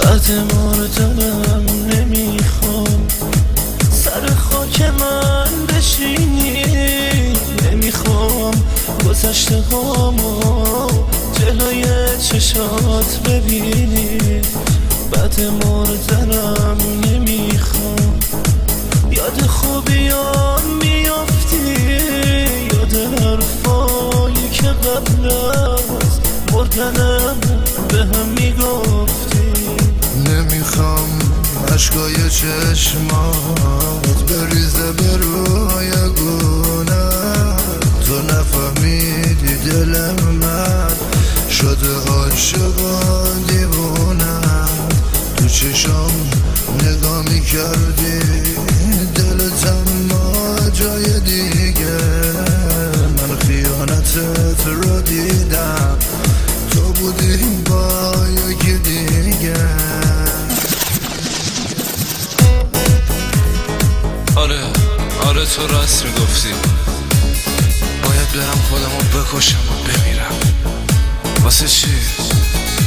بعد مردنم نمیخوام سر خاک من بشینی، نمیخوام گذشته هامو جلوی چشات ببینی. بعد مردنم نمیخوام یاد خوبیان میافتی، یاد حرفایی که قبل از مردنم به هم میگفتی. نمیخوام عشقای چشمات بریزه به روی گونم، تو نفهمیدی دل من شده عاشق و دیوونم. تو چشم نگاه میکردی دلتم ما جای دیگه، من خیانتت رو دیدم تو بودی با یکی دیگه. آره تو راست میگفتی، باید برم خودمو بکشم و بمیرم. واسه چی؟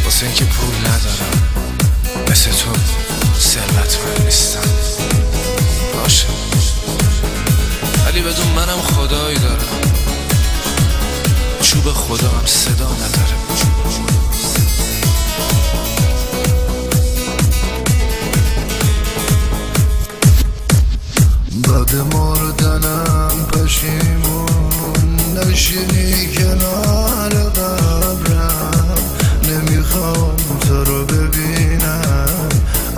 واسه اینکه پول ندارم، مثل تو ثروتمند نیستم. باشه ولی بدون منم خدایی دارم، چوب خدا هم صدا نداره. بعد مردنم پشیمون نشینی کنار قبرم، نمیخوام تو رو ببینم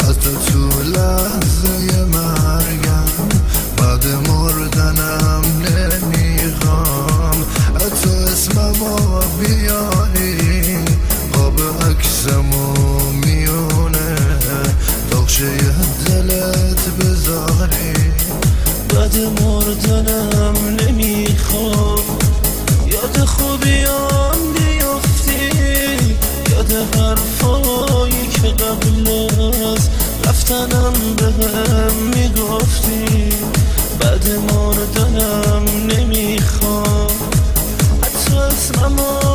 حتی تو لحظه مرگم. بعد مردنم نمیخوام حتی اسممو بیاری، آب عکسمو میونه داغشه دلت بذاری. بعد مردنم نمیخوام یاد خوبیام بیافتی، یاد حرفایی که قبل از رفتنم بهم میگفتی. بعد مردنم نمیخوام حتی اسممو